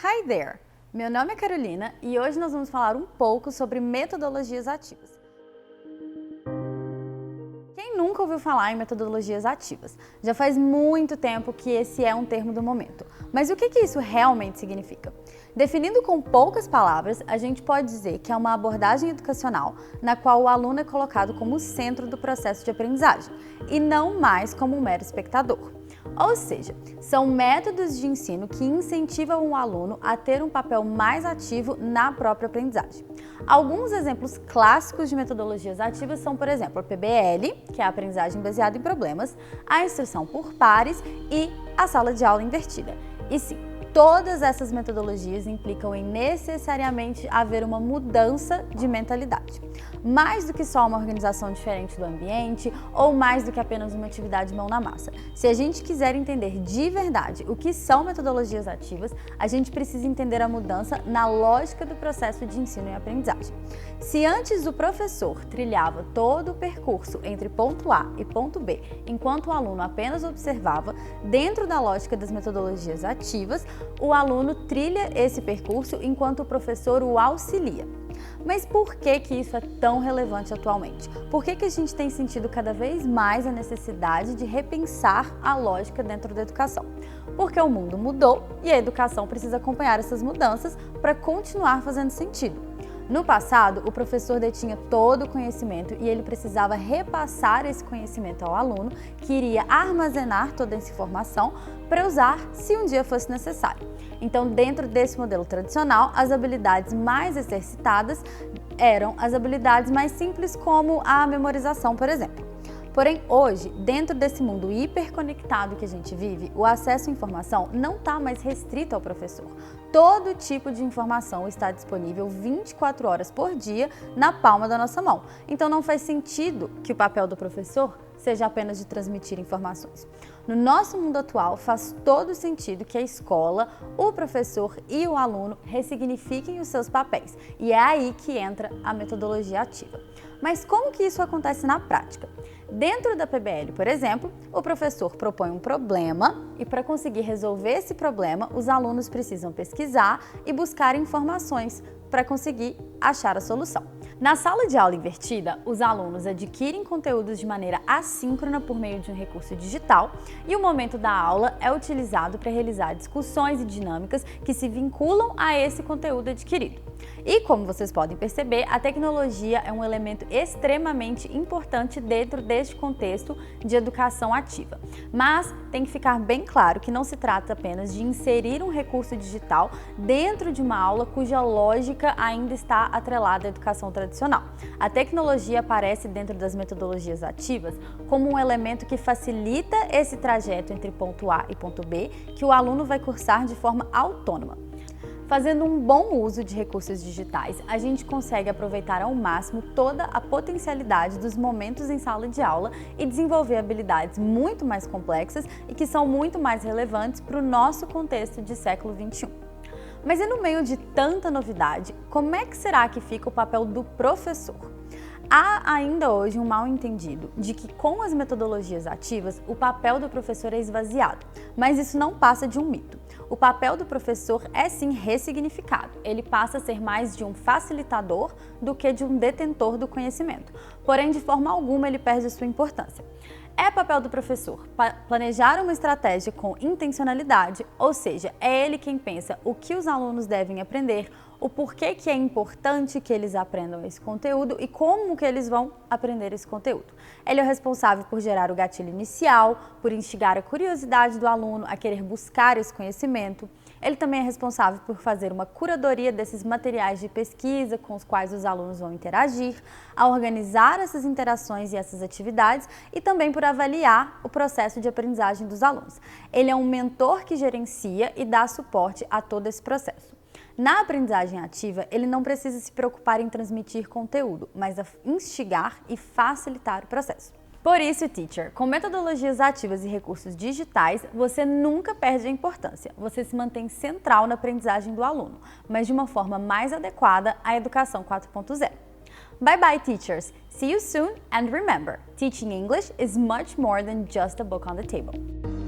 Hi there! Meu nome é Carolina e hoje nós vamos falar um pouco sobre metodologias ativas. Quem nunca ouviu falar em metodologias ativas? Já faz muito tempo que esse é um termo do momento. Mas o que isso realmente significa? Definindo com poucas palavras, a gente pode dizer que é uma abordagem educacional na qual o aluno é colocado como o centro do processo de aprendizagem e não mais como um mero espectador. Ou seja, são métodos de ensino que incentivam o aluno a ter um papel mais ativo na própria aprendizagem. Alguns exemplos clássicos de metodologias ativas são, por exemplo, a PBL, que é a aprendizagem baseada em problemas, a instrução por pares e a sala de aula invertida. E sim, todas essas metodologias implicam em necessariamente haver uma mudança de mentalidade. Mais do que só uma organização diferente do ambiente ou mais do que apenas uma atividade mão na massa. Se a gente quiser entender de verdade o que são metodologias ativas, a gente precisa entender a mudança na lógica do processo de ensino e aprendizagem. Se antes o professor trilhava todo o percurso entre ponto A e ponto B, enquanto o aluno apenas observava, dentro da lógica das metodologias ativas, o aluno trilha esse percurso enquanto o professor o auxilia. Mas por que isso é tão relevante atualmente? Por que a gente tem sentido cada vez mais a necessidade de repensar a lógica dentro da educação? Porque o mundo mudou e a educação precisa acompanhar essas mudanças para continuar fazendo sentido. No passado, o professor detinha todo o conhecimento e ele precisava repassar esse conhecimento ao aluno, que iria armazenar toda essa informação para usar se um dia fosse necessário. Então, dentro desse modelo tradicional, as habilidades mais exercitadas eram as habilidades mais simples, como a memorização, por exemplo. Porém, hoje, dentro desse mundo hiperconectado que a gente vive, o acesso à informação não está mais restrito ao professor. Todo tipo de informação está disponível 24 horas por dia na palma da nossa mão. Então não faz sentido que o papel do professor seja apenas de transmitir informações. No nosso mundo atual, faz todo sentido que a escola, o professor e o aluno ressignifiquem os seus papéis. E é aí que entra a metodologia ativa. Mas como que isso acontece na prática? Dentro da PBL, por exemplo, o professor propõe um problema e para conseguir resolver esse problema, os alunos precisam pesquisar e buscar informações para conseguir achar a solução. Na sala de aula invertida, os alunos adquirem conteúdos de maneira assíncrona por meio de um recurso digital e o momento da aula é utilizado para realizar discussões e dinâmicas que se vinculam a esse conteúdo adquirido. E como vocês podem perceber, a tecnologia é um elemento extremamente importante dentro deste contexto de educação ativa. Mas tem que ficar bem claro que não se trata apenas de inserir um recurso digital dentro de uma aula cuja lógica ainda está atrelada à educação tradicional. A tecnologia aparece dentro das metodologias ativas como um elemento que facilita esse trajeto entre ponto A e ponto B, que o aluno vai cursar de forma autônoma. Fazendo um bom uso de recursos digitais, a gente consegue aproveitar ao máximo toda a potencialidade dos momentos em sala de aula e desenvolver habilidades muito mais complexas e que são muito mais relevantes para o nosso contexto de século XXI. Mas e no meio de tanta novidade, como é que será que fica o papel do professor? Há ainda hoje um mal-entendido de que com as metodologias ativas o papel do professor é esvaziado, mas isso não passa de um mito. O papel do professor é sim ressignificado, ele passa a ser mais de um facilitador do que de um detentor do conhecimento, porém de forma alguma ele perde sua importância. É papel do professor planejar uma estratégia com intencionalidade, ou seja, é ele quem pensa o que os alunos devem aprender, o porquê que é importante que eles aprendam esse conteúdo e como que eles vão aprender esse conteúdo. Ele é o responsável por gerar o gatilho inicial, por instigar a curiosidade do aluno a querer buscar esse conhecimento. Ele também é responsável por fazer uma curadoria desses materiais de pesquisa com os quais os alunos vão interagir, a organizar essas interações e essas atividades e também por avaliar o processo de aprendizagem dos alunos. Ele é um mentor que gerencia e dá suporte a todo esse processo. Na aprendizagem ativa, ele não precisa se preocupar em transmitir conteúdo, mas a instigar e facilitar o processo. Por isso, teacher, com metodologias ativas e recursos digitais, você nunca perde a importância. Você se mantém central na aprendizagem do aluno, mas de uma forma mais adequada à educação 4.0. Bye bye, teachers! See you soon and remember, teaching English is much more than just a book on the table.